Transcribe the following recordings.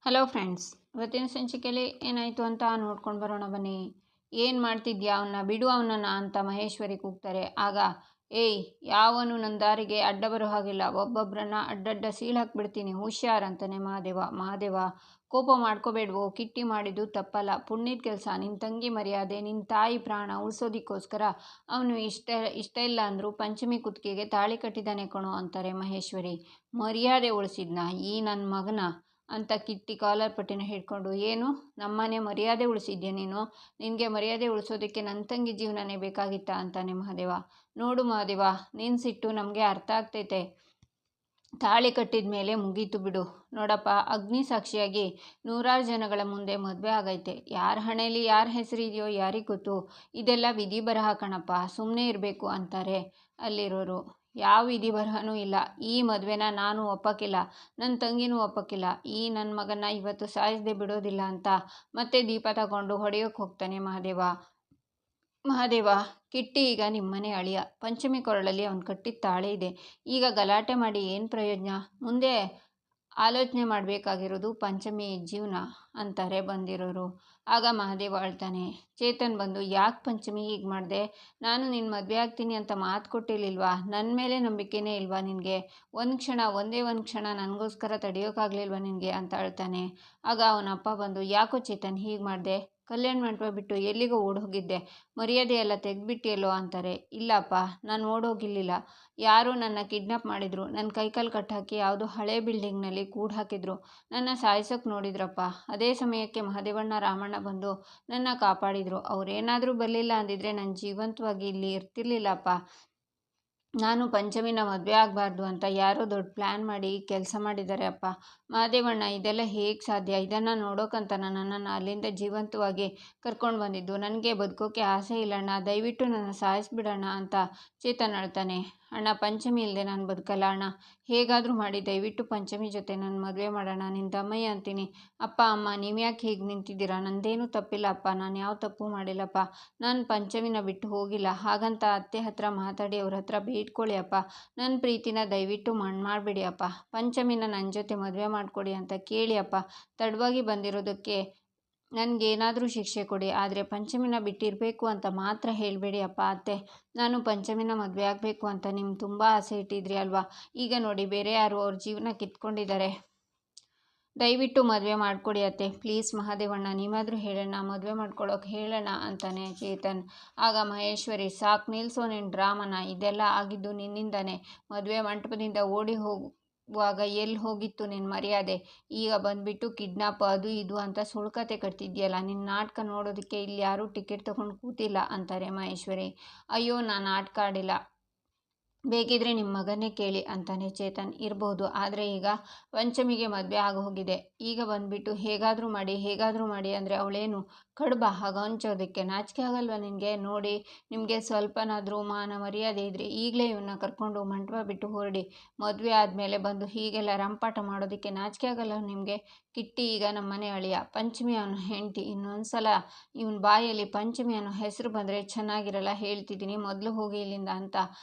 Hello friends, ಇವತ್ತಿನ ಸಂಚಿಕೆಯಲ್ಲಿ ಏನಾಯಿತು ಅಂತ ನೋಡ್ಕೊಂಡು ಬರೋಣ ಬನ್ನಿ. ಏನು ಮಾಡ್ತಿದ್ಯಾ, ಅವನ್ನ ಬಿಡು ಅವನನ್ನು ಅಂತ ಮಹೇಶ್ವರಿ ಕೂಗ್ತಾರೆ. ಆಗ ಏಯ್, ಯಾವನು ನನ್ನ ದಾರಿಗೆ ಅಡ್ಡ ಬರೋ ಹಾಗಿಲ್ಲ, ಒಬ್ಬೊಬ್ಬರನ್ನ ಅಡ್ಡಡ್ಡ ಸೀಳಾಕ್ಬಿಡ್ತೀನಿ, ಹುಷಾರ್ ಅಂತಾನೆ ಮಹಾದೇವ ಕೋಪ ಮಾಡ್ಕೋಬೇಡ್ವೋ, ಕಿಟ್ಟಿ ಮಾಡಿದ್ದು ತಪ್ಪಲ್ಲ, ಪುಣ್ಯದ ಕೆಲಸ, ನಿನ್ನ ತಂಗಿ ಮರ್ಯಾದೆ, ನಿನ್ನ ತಾಯಿ ಪ್ರಾಣ ಉಳಿಸೋದಕ್ಕೋಸ್ಕರ ಅವನು ಇಷ್ಟ ಇಲ್ಲ ಅಂದರೂ ಪಂಚಮಿ ಕುತ್ತಿಗೆಗೆ ತಾಳಿ ಕಟ್ಟಿದ್ದಾನೆ ಕಣೋ ಅಂತಾರೆ ಮಹೇಶ್ವರಿ. ಮರ್ಯಾದೆ ಉಳಿಸಿದ್ನ ಈ ನನ್ನ ಮಗನ ಅಂತ ಕಿಟ್ಟಿ ಕಾಲರ್ ಪಟ್ಟಿನ ಹಿಡ್ಕೊಂಡು, ಏನು ನಮ್ಮನೆ ಮರ್ಯಾದೆ ಉಳಿಸಿದ್ಯಾ ನೀನು? ನಿನಗೆ ಮರ್ಯಾದೆ ಉಳಿಸೋದಕ್ಕೆ ನನ್ನ ತಂಗಿ ಜೀವನನೇ ಬೇಕಾಗಿತ್ತಾ ಅಂತಾನೆ ಮಹಾದೇವ. ನೋಡು ಮಹಾದೇವ, ನಿನ್ನ ಸಿಟ್ಟು ನಮಗೆ ಅರ್ಥ ಆಗ್ತೈತೆ, ತಾಳಿ ಕಟ್ಟಿದ ಮೇಲೆ ಮುಗೀತು ಬಿಡು. ನೋಡಪ್ಪ, ಅಗ್ನಿ ಸಾಕ್ಷಿಯಾಗಿ ನೂರಾರು ಜನಗಳ ಮುಂದೆ ಮದುವೆ ಆಗೈತೆ, ಯಾರ ಹಣೆಯಲ್ಲಿ ಯಾರ ಹೆಸರಿದೆಯೋ ಯಾರಿಗೆ ಗೊತ್ತು, ಇದೆಲ್ಲ ವಿಧಿ ಬರಹ ಕಣಪ್ಪ, ಸುಮ್ಮನೆ ಇರಬೇಕು ಅಂತಾರೆ ಅಲ್ಲಿರೋರು. ಯಾವ ವಿಧಿ ಬರಹನೂ ಇಲ್ಲ, ಈ ಮದುವೆನ ನಾನು ಒಪ್ಪಕ್ಕಿಲ್ಲ, ನನ್ನ ತಂಗಿನೂ ಒಪ್ಪಕ್ಕಿಲ್ಲ, ಈ ನನ್ನ ಮಗನ ಇವತ್ತು ಸಾಯಿಸದೆ ಬಿಡೋದಿಲ್ಲ ಅಂತ ಮತ್ತೆ ದೀಪ ತಗೊಂಡು ಹೊಡೆಯೋಕೆ ಹೋಗ್ತಾನೆ ಮಹಾದೇವ. ಕಿಟ್ಟಿ ಈಗ ನಿಮ್ಮನೆ ಅಳಿಯ, ಪಂಚಮಿ ಕೊರಳಲ್ಲಿ ಅವನು ಕಟ್ಟಿದ ತಾಳಿ ಇದೆ, ಈಗ ಗಲಾಟೆ ಮಾಡಿ ಏನು ಪ್ರಯೋಜನ? ಮುಂದೆ ಆಲೋಚನೆ ಮಾಡಬೇಕಾಗಿರೋದು ಪಂಚಮಿ ಜೀವನ ಅಂತಾರೆ ಬಂದಿರೋರು. ಆಗ ಮಹಾದೇವ ಅಳ್ತಾನೆ. ಚೇತನ್ ಬಂದು, ಯಾಕೆ ಪಂಚಮಿ ಹೀಗೆ ಮಾಡಿದೆ? ನಾನು ನಿನ್ನ ಮದುವೆ ಆಗ್ತೀನಿ ಅಂತ ಮಾತು ಕೊಟ್ಟಿರ್ಲಿಲ್ವಾ? ನನ್ನ ಮೇಲೆ ನಂಬಿಕೆನೇ ಇಲ್ವಾ ನಿನಗೆ? ಒಂದೇ ಒಂದು ಕ್ಷಣ ನನಗೋಸ್ಕರ ತಡೆಯೋಕ್ಕಾಗಲಿಲ್ವಾ ನಿನಗೆ ಅಂತ ಅಳ್ತಾನೆ. ಆಗ ಅವನಪ್ಪ ಬಂದು, ಯಾಕೋ ಚೇತನ್ ಹೀಗೆ ಮಾಡಿದೆ? ಕಲ್ಯಾಣ ಮಂಟಪ ಬಿಟ್ಟು ಎಲ್ಲಿಗೋ ಓಡೋಗಿದ್ದೆ, ಮರ್ಯಾದೆ ಎಲ್ಲ ತೆಗೆದ್ಬಿಟ್ಟಿಯಲ್ಲೋ ಅಂತಾರೆ. ಇಲ್ಲಪ್ಪ, ನಾನು ಓಡೋಗಿರ್ಲಿಲ್ಲ, ಯಾರೋ ನನ್ನ ಕಿಡ್ನಾಪ್ ಮಾಡಿದ್ರು, ನನ್ನ ಕೈಕಾಲು ಕಟ್ಟಾಕಿ ಯಾವುದೋ ಹಳೆ ಬಿಲ್ಡಿಂಗ್ನಲ್ಲಿ ಕೂಡ್ ಹಾಕಿದ್ರು, ನನ್ನ ಸಾಯಿಸೋಕೆ ನೋಡಿದ್ರಪ್ಪ. ಅದೇ ಸಮಯಕ್ಕೆ ಮಹದೇವಣ್ಣ ರಾಮಣ್ಣ ಬಂದು ನನ್ನ ಕಾಪಾಡಿದ್ರು, ಅವರೇನಾದರೂ ಬರಲಿಲ್ಲ ಅಂದಿದ್ರೆ ನಾನು ಜೀವಂತವಾಗಿ ಇಲ್ಲಿ ಇರ್ತಿರ್ಲಿಲ್ಲಪ್ಪ. ನಾನು ಪಂಚಮಿನ ಮದುವೆ ಆಗಬಾರ್ದು ಅಂತ ಯಾರೋ ದೊಡ್ಡ ಪ್ಲ್ಯಾನ್ ಮಾಡಿ ಕೆಲಸ ಮಾಡಿದ್ದಾರೆ ಅಪ್ಪ. ಮಹದೇವಣ್ಣ, ಇದೆಲ್ಲ ಹೇಗೆ ಸಾಧ್ಯ? ಇದನ್ನು ನೋಡೋಕ್ಕಂತ ನನ್ನನ್ನು ಅಲ್ಲಿಂದ ಜೀವಂತವಾಗಿ ಕರ್ಕೊಂಡು ಬಂದಿದ್ದು, ನನಗೆ ಬದುಕೋಕೆ ಆಸೆ ಇಲ್ಲಣ್ಣ, ದಯವಿಟ್ಟು ನನ್ನ ಸಾಯಿಸ್ಬಿಡೋಣ ಅಂತ ಚೇತನ್ ಅಳ್ತಾನೆ. ಅಣ್ಣ, ಪಂಚಮಿ ಇಲ್ಲದೆ ನಾನು ಬದುಕಲ್ಲ ಅಣ್ಣ, ಹೇಗಾದರೂ ಮಾಡಿ ದಯವಿಟ್ಟು ಪಂಚಮಿ ಜೊತೆ ನನ್ನ ಮದುವೆ ಮಾಡೋಣ, ನಿನ್ನ ತಮ್ಮಯ್ಯ ಅಂತೀನಿ. ಅಪ್ಪ ಅಮ್ಮ, ನೀವು ಯಾಕೆ ಹೀಗೆ ನಿಂತಿದ್ದೀರಾ? ನಂದೇನೂ ತಪ್ಪಿಲ್ಲ ಅಪ್ಪ, ನಾನು ಯಾವ ತಪ್ಪು ಮಾಡಿಲ್ಲಪ್ಪ, ನಾನು ಪಂಚಮಿನ ಬಿಟ್ಟು ಹೋಗಿಲ್ಲ, ಹಾಗಂತ ಅತ್ತೆ ಹತ್ರ ಮಾತಾಡಿ ಅವ್ರ ಹತ್ರ ಬೇಡ್ಕೊಳ್ಳಿ ಅಪ್ಪ, ನನ್ನ ಪ್ರೀತಿನ ದಯವಿಟ್ಟು ಮಾಡಬೇಡಿ ಅಪ್ಪ, ಪಂಚಮಿನ ನನ್ನ ಜೊತೆ ಮದುವೆ ಮಾಡಿಕೊಡಿ ಅಂತ ಕೇಳಿ ಅಪ್ಪ, ತಡವಾಗಿ ಬಂದಿರೋದಕ್ಕೆ ನನಗೇನಾದರೂ ಶಿಕ್ಷೆ ಕೊಡಿ, ಆದರೆ ಪಂಚಮಿನ ಬಿಟ್ಟಿರಬೇಕು ಅಂತ ಮಾತ್ರ ಹೇಳಬೇಡಿ ಅಪ್ಪ. ಅತ್ತೆ, ನಾನು ಪಂಚಮಿನ ಮದುವೆ ಆಗಬೇಕು ಅಂತ ನಿಮ್ಗೆ ತುಂಬ ಆಸೆ ಇಟ್ಟಿದ್ರಿ ಅಲ್ವಾ? ಈಗ ನೋಡಿ, ಬೇರೆ ಯಾರು ಅವ್ರ ಜೀವನ ಕಿತ್ಕೊಂಡಿದ್ದಾರೆ, ದಯವಿಟ್ಟು ಮದುವೆ ಮಾಡಿಕೊಡಿ ಅತ್ತೆ, ಪ್ಲೀಸ್ ಮಹಾದೇವಣ್ಣ, ನೀವಾದರೂ ಹೇಳೋಣ, ಮದುವೆ ಮಾಡ್ಕೊಳ್ಳೋಕೆ ಹೇಳೋಣ ಅಂತಾನೆ ಚೇತನ್. ಆಗ ಮಹೇಶ್ವರಿ, ಸಾಕು ನಿಲ್ಲಿಸೋ ನಿನ್ನ ಡ್ರಾಮನ, ಇದೆಲ್ಲ ಆಗಿದ್ದು ನಿನ್ನಿಂದಾನೆ, ಮದುವೆ ಮಂಟಪದಿಂದ ಓಡಿ ಹೋಗುವಾಗ ಎಲ್ಲಿ ಹೋಗಿತ್ತು ನಿನ್ನ ಮರ್ಯಾದೆ? ಈಗ ಬಂದುಬಿಟ್ಟು ಕಿಡ್ನಾಪ್ ಅದು ಇದು ಅಂತ ಸುಳ್ಕತೆ ಕಟ್ತಿದ್ಯಲ್ಲ, ನಿನ್ನ ನಾಟಕ ನೋಡೋದಕ್ಕೆ ಇಲ್ಲಿ ಯಾರೂ ಟಿಕೆಟ್ ತೊಗೊಂಡು ಕೂತಿಲ್ಲ ಅಂತಾರೆ ಮಹೇಶ್ವರಿ. ಅಯ್ಯೋ, ನಾನು ನಾಟಕ ಆಡಿಲ್ಲ, ಬೇಕಿದ್ರೆ ನಿಮ್ಮ ಮಗನ್ನೇ ಕೇಳಿ ಅಂತಾನೆ ಚೇತನ್. ಇರ್ಬೋದು, ಆದರೆ ಈಗ ಪಂಚಮಿಗೆ ಮದುವೆ ಆಗೋಗಿದೆ, ಈಗ ಬಂದುಬಿಟ್ಟು ಹೇಗಾದರೂ ಮಾಡಿ ಅಂದರೆ ಅವಳೇನು ಕಡುಬ ಹಾಗೆ ಹಂಚೋದಕ್ಕೆ? ನಾಚಿಕೆ ಆಗಲ್ವ ನಿನಗೆ? ನೋಡಿ, ನಿಮಗೆ ಸ್ವಲ್ಪನಾದರೂ ಮಾನ ಮರ್ಯಾದೆ ಇದ್ದರೆ ಈಗಲೇ ಇವನ್ನ ಕರ್ಕೊಂಡು ಮಂಟಪ ಬಿಟ್ಟು ಹೊರಡಿ, ಮದುವೆ ಆದಮೇಲೆ ಬಂದು ಹೀಗೆಲ್ಲ ರಂಪಾಟ ಮಾಡೋದಕ್ಕೆ ನಾಚಿಕೆ ಆಗಲ್ಲ ನಿಮಗೆ? ಕಿಟ್ಟಿ ಈಗ ನಮ್ಮನೆ ಅಳಿಯ, ಪಂಚಮಿ ಅವನ ಹೆಂಡತಿ, ಇನ್ನೊಂದು ಸಲ ಇವನ ಬಾಯಲ್ಲಿ ಪಂಚಮಿ ಅನ್ನೋ ಹೆಸರು ಬಂದರೆ ಚೆನ್ನಾಗಿರಲ್ಲ, ಹೇಳ್ತಿದ್ದೀನಿ, ಮೊದಲು ಹೋಗಿ ಇಲ್ಲಿಂದ ಅಂತ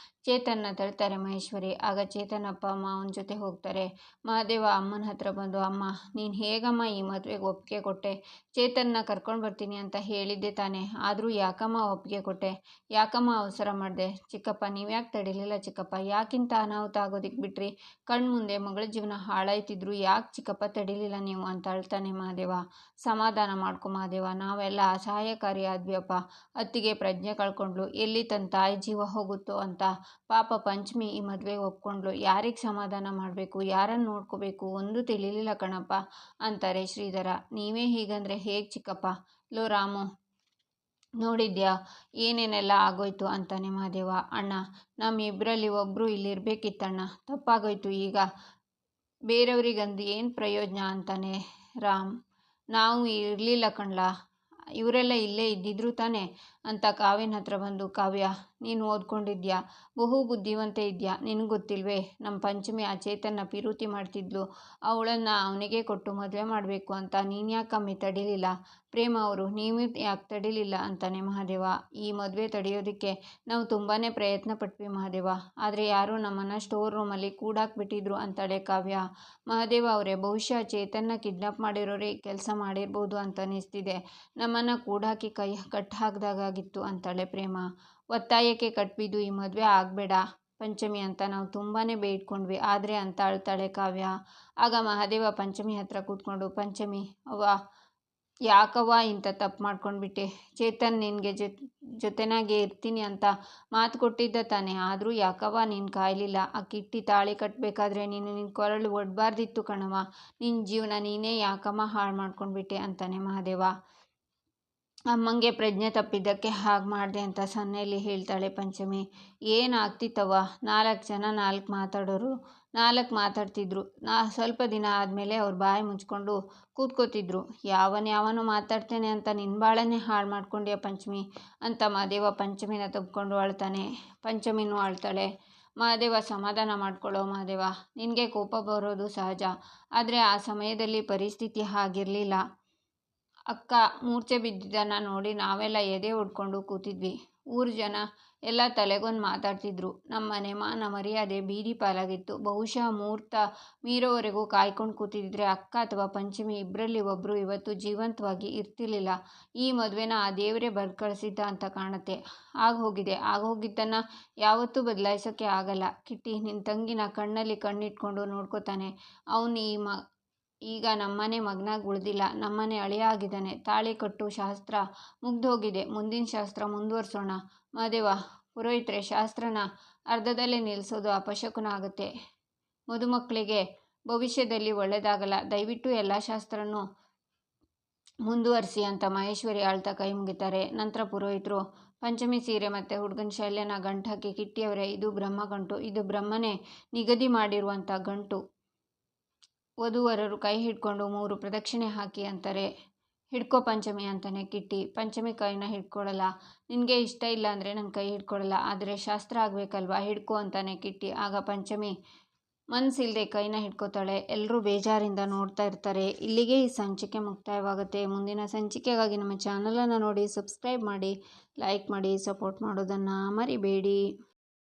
ಚೇತನ್ನ ತಳ್ತಾರೆ ಮಹೇಶ್ವರಿ. ಆಗ ಚೇತನ್ ಅಪ್ಪ ಅಮ್ಮ ಅವನ ಜೊತೆ ಹೋಗ್ತಾರೆ. ಮಹಾದೇವ ಅಮ್ಮನ ಹತ್ರ ಬಂದು, ಅಮ್ಮ, ನೀನು ಹೇಗಮ್ಮ ಈ ಮದುವೆಗೆ ಒಪ್ಪಿಗೆ ಕೊಟ್ಟೆ? ಚೇತನ್ನ ಕರ್ಕೊಂಡು ಬರ್ತೀನಿ ಅಂತ ಹೇಳಿದ್ದೆ ತಾನೆ, ಆದರೂ ಯಾಕಮ್ಮ ಒಪ್ಪಿಗೆ ಕೊಟ್ಟೆ? ಯಾಕಮ್ಮ ಅವಸರ ಮಾಡಿದೆ? ಚಿಕ್ಕಪ್ಪ, ನೀವ್ಯಾಕೆ ತಡೀಲಿಲ್ಲ ಚಿಕ್ಕಪ್ಪ? ಯಾಕಿಂತ ಅನಾಹುತ ಆಗೋದಿಕ್ಕೆ ಬಿಟ್ರಿ? ಕಣ್ಣು ಮುಂದೆ ಮಗಳ ಜೀವನ ಹಾಳಾಯ್ತಿದ್ರು, ಯಾಕೆ ಚಿಕ್ಕಪ್ಪ ತಡೀಲಿಲ್ಲ ನೀವು ಅಂತ ಅಳ್ತಾನೆ ಮಹಾದೇವ. ಸಮಾಧಾನ ಮಾಡ್ಕೊ ಮಹಾದೇವ, ನಾವೆಲ್ಲ ಅಸಹಾಯಕಾರಿ ಆದ್ವಿಯಪ್ಪ, ಅತ್ತಿಗೆ ಪ್ರಜ್ಞೆ ಕಳ್ಕೊಂಡ್ಲು, ಎಲ್ಲಿ ತನ್ನ ತಾಯಿ ಜೀವ ಹೋಗುತ್ತೋ ಅಂತ ಪಾಪ ಪಂಚಮಿ ಈ ಮದುವೆಗೆ ಒಪ್ಕೊಂಡ್ಲು, ಯಾರಿಗೆ ಸಮಾಧಾನ ಮಾಡಬೇಕು, ಯಾರನ್ನು ನೋಡ್ಕೋಬೇಕು ಒಂದು ತಿಳಿಲಿಲ್ಲ ಕಣಪ್ಪ ಅಂತಾರೆ ಶ್ರೀಧರ. ನೀವೇ ಹೀಗಂದ್ರೆ ಹೇಗೆ ಚಿಕ್ಕಪ್ಪ? ಲೋ ರಾಮು, ನೋಡಿದ್ಯಾ ಏನೇನೆಲ್ಲ ಆಗೋಯ್ತು ಅಂತಾನೆ ಮಹಾದೇವ. ಅಣ್ಣ, ನಮ್ಮಿಬ್ಬರಲ್ಲಿ ಒಬ್ಬರು ಇಲ್ಲಿರ್ಬೇಕಿತ್ತಣ್ಣ, ತಪ್ಪಾಗೋಯ್ತು, ಈಗ ಬೇರೆಯವ್ರಿಗಂದು ಏನು ಪ್ರಯೋಜನ ಅಂತಾನೆ ರಾಮ್. ನಾವು ಇರಲಿಲ್ಲ ಕಣ್ಲಾ, ಇವರೆಲ್ಲ ಇಲ್ಲೇ ಇದ್ದಿದ್ರು ತಾನೆ, ಅಂತ ಕಾವ್ಯನ ಹತ್ರ ಬಂದು, ಕಾವ್ಯ, ನೀನು ಓದ್ಕೊಂಡಿದ್ಯಾ, ಬಹು ಬುದ್ಧಿವಂತೆ ಇದೆಯಾ, ನಿನಗೆ ಗೊತ್ತಿಲ್ವೇ, ನಮ್ಮ ಪಂಚಮಿ ಆ ಚೇತನ್ನ ಪಿರೂತಿ ಮಾಡ್ತಿದ್ಲು, ಅವಳನ್ನು ಅವನಿಗೆ ಕೊಟ್ಟು ಮದುವೆ ಮಾಡಬೇಕು ಅಂತ ನೀನು ಯಾಕಮ್ಮಿ ತಡಿಲಿಲ್ಲ? ಪ್ರೇಮ ಅವರು, ನೀವು ಯಾಕೆ ತಡಿಲಿಲ್ಲ ಅಂತಾನೆ ಮಹಾದೇವ. ಈ ಮದುವೆ ತಡೆಯೋದಕ್ಕೆ ನಾವು ತುಂಬಾ ಪ್ರಯತ್ನ ಪಟ್ವಿ ಮಹಾದೇವ, ಆದರೆ ಯಾರೋ ನಮ್ಮನ್ನು ಸ್ಟೋರ್ ರೂಮಲ್ಲಿ ಕೂಡಾಕ್ಬಿಟ್ಟಿದ್ರು ಅಂತಾಳೆ ಕಾವ್ಯ. ಮಹಾದೇವ ಅವರೇ, ಬಹುಶಃ ಚೇತನ್ನ ಕಿಡ್ನಾಪ್ ಮಾಡಿರೋರೇ ಈ ಕೆಲಸ ಮಾಡಿರ್ಬೋದು ಅಂತ ಅನಿಸ್ತಿದೆ. ನಮ್ಮನ್ನು ಕೂಡಾಕಿ ಕಟ್ ಹಾಕ್ದಾಗಿತ್ತು ಅಂತಾಳೆ ಪ್ರೇಮ. ಒತ್ತಾಯಕ್ಕೆ ಕಟ್ಬಿದ್ದು ಈ ಮದುವೆ ಆಗಬೇಡ ಪಂಚಮಿ ಅಂತ ನಾವು ತುಂಬಾ ಬೇಡ್ಕೊಂಡ್ವಿ, ಆದರೆ ಅಂತ ಅಳ್ತಾಳೆ ಕಾವ್ಯ. ಆಗ ಮಹಾದೇವ ಪಂಚಮಿ ಹತ್ರ ಕೂತ್ಕೊಂಡು, ಪಂಚಮಿ ಅವ್ವ, ಯಾಕವ್ವ ಇಂಥ ತಪ್ಪು ಮಾಡ್ಕೊಂಡ್ಬಿಟ್ಟೆ? ಚೇತನ್ ನಿನಗೆ ಜೊತೆನಾಗೆ ಇರ್ತೀನಿ ಅಂತ ಮಾತು ಕೊಟ್ಟಿದ್ದ ತಾನೆ, ಆದರೂ ಯಾಕವ್ವ ನೀನು ಕಾಯಲಿಲ್ಲ? ಆ ಕಿಟ್ಟಿ ತಾಳಿ ಕಟ್ಟಬೇಕಾದ್ರೆ ನೀನು ನಿನ್ನ ಕೊರಳು ಒಡ್ಬಾರ್ದಿತ್ತು ಕಣವ, ನಿನ್ನ ಜೀವನ ನೀನೇ ಯಾಕಮ್ಮ ಹಾಳು ಮಾಡ್ಕೊಂಡ್ಬಿಟ್ಟೆ ಅಂತಾನೆ ಮಹಾದೇವ. ಅಮ್ಮಂಗೆ ಪ್ರಜ್ಞೆ ತಪ್ಪಿದ್ದಕ್ಕೆ ಹಾಗೆ ಮಾಡಿದೆ ಅಂತ ಸನ್ನೆಯಲ್ಲಿ ಹೇಳ್ತಾಳೆ ಪಂಚಮಿ. ಏನಾಗ್ತಿತ್ತವ, 4 ಜನ 4 ಮಾತಾಡೋರು 4 ಮಾತಾಡ್ತಿದ್ರು. ಸ್ವಲ್ಪ ದಿನ ಆದಮೇಲೆ ಅವ್ರ ಬಾಯಿ ಮುಚ್ಕೊಂಡು ಕೂತ್ಕೋತಿದ್ರು. ಯಾವನೋ ಮಾತಾಡ್ತೇನೆ ಅಂತ ನಿನ್ನ ಬಾಳನ್ನೇ ಹಾಳು ಮಾಡ್ಕೊಂಡ್ಯಾ ಪಂಚಮಿ ಅಂತ ಮಹಾದೇವ ಪಂಚಮಿನ ತಬ್ಕೊಂಡು ಅಳ್ತಾನೆ. ಪಂಚಮಿನೂ ಅಳ್ತಾಳೆ. ಮಹಾದೇವ, ಸಮಾಧಾನ ಮಾಡ್ಕೊಳ್ಳೋ ಮಹಾದೇವ, ನಿನಗೆ ಕೋಪ ಬರೋದು ಸಹಜ, ಆದರೆ ಆ ಸಮಯದಲ್ಲಿ ಪರಿಸ್ಥಿತಿ ಹಾಗಿರಲಿಲ್ಲ. ಅಕ್ಕ ಮೂರ್ಛೆ ಬಿದ್ದಿದ್ದನ್ನು ನೋಡಿ ನಾವೆಲ್ಲ ಎದೆ ಹೊಡ್ಕೊಂಡು ಕೂತಿದ್ವಿ. ಊರ ಜನ ಎಲ್ಲ ತಲೆಗೊಂದು ಮಾತಾಡ್ತಿದ್ರು. ನಮ್ಮ ಮನೆ ಮಾನ ಮರ್ಯಾದೆ ಬೀದಿ ಪಾಲಾಗಿತ್ತು. ಬಹುಶಃ ಮುಹೂರ್ತ ಮೀರೋವರೆಗೂ ಕಾಯ್ಕೊಂಡು ಕೂತಿದ್ರೆ ಅಕ್ಕ ಅಥವಾ ಪಂಚಮಿ ಇಬ್ಬರಲ್ಲಿ ಒಬ್ಬರು ಇವತ್ತು ಜೀವಂತವಾಗಿ ಇರ್ತಿರ್ಲಿಲ್ಲ. ಈ ಮದುವೆನ ಆ ದೇವರೇ ಬರ್ದು ಕಳಿಸಿದ್ದ ಅಂತ ಕಾಣುತ್ತೆ. ಆಗೋಗಿದ್ದನ್ನು ಯಾವತ್ತೂ ಬದಲಾಯಿಸೋಕ್ಕೆ ಆಗಲ್ಲ. ಕಿಟ್ಟಿ, ನಿನ್ನ ತಂಗಿನ ಕಣ್ಣಲ್ಲಿ ಕಣ್ಣಿಟ್ಕೊಂಡು ನೋಡ್ಕೋತಾನೆ. ಅವನು ಈಗ ನಮ್ಮನೆ ಮಗನಾಗಿ ಉಳಿದಿಲ್ಲ, ನಮ್ಮನೆ ಅಳಿಯ ಆಗಿದ್ದಾನೆ. ತಾಳಿ ಕಟ್ಟು ಶಾಸ್ತ್ರ ಮುಗ್ದೋಗಿದೆ, ಮುಂದಿನ ಶಾಸ್ತ್ರ ಮುಂದುವರ್ಸೋಣ. ಮಹಾದೇವ, ಪುರೋಹಿತರೆ, ಶಾಸ್ತ್ರನ ಅರ್ಧದಲ್ಲೇ ನಿಲ್ಲಿಸೋದು ಅಪಶಕುನ ಆಗುತ್ತೆ, ಮದುಮಕ್ಕಳಿಗೆ ಭವಿಷ್ಯದಲ್ಲಿ ಒಳ್ಳೆಯದಾಗಲ್ಲ. ದಯವಿಟ್ಟು ಎಲ್ಲ ಶಾಸ್ತ್ರನೂ ಮುಂದುವರಿಸಿ ಅಂತ ಮಹೇಶ್ವರಿ ಆಳ್ತಾ ಕೈ ಮುಗಿತಾರೆ. ನಂತರ ಪುರೋಹಿತರು ಪಂಚಮಿ ಸೀರೆ ಮತ್ತು ಹುಡುಗನ ಶಲ್ಯನ ಗಂಟು ಹಾಕಿ, ಕಿಟ್ಟಿಯವರೇ, ಇದು ಬ್ರಹ್ಮಗಂಟು, ಇದು ಬ್ರಹ್ಮನೇ ನಿಗದಿ ಮಾಡಿರುವಂಥ ಗಂಟು. ವಧುವರರು ಕೈ ಹಿಡ್ಕೊಂಡು 3 ಪ್ರದಕ್ಷಿಣೆ ಹಾಕಿ ಅಂತಾರೆ. ಹಿಡ್ಕೋ ಪಂಚಮಿ ಅಂತಾನೆ ಕಿಟ್ಟಿ. ಪಂಚಮಿ ಕೈನ ಹಿಡ್ಕೊಳಲ್ಲ. ನಿನಗೆ ಇಷ್ಟ ಇಲ್ಲ ಅಂದರೆ ನನ್ನ ಕೈ ಹಿಡ್ಕೊಳಲ್ಲ, ಆದರೆ ಶಾಸ್ತ್ರ ಆಗಬೇಕಲ್ವಾ, ಹಿಡ್ಕೋ ಅಂತಾನೆ ಕಿಟ್ಟಿ. ಆಗ ಪಂಚಮಿ ಮನಸ್ಸಿಲ್ಲದೆ ಕೈನ ಹಿಡ್ಕೋತಾಳೆ. ಎಲ್ಲರೂ ಬೇಜಾರಿಂದ ನೋಡ್ತಾ ಇರ್ತಾರೆ. ಇಲ್ಲಿಗೆ ಈ ಸಂಚಿಕೆ ಮುಕ್ತಾಯವಾಗುತ್ತೆ. ಮುಂದಿನ ಸಂಚಿಕೆಗಾಗಿ ನಮ್ಮ ಚಾನಲನ್ನು ನೋಡಿ ಸಬ್ಸ್ಕ್ರೈಬ್ ಮಾಡಿ, ಲೈಕ್ ಮಾಡಿ, ಸಪೋರ್ಟ್ ಮಾಡೋದನ್ನು ಮರಿಬೇಡಿ.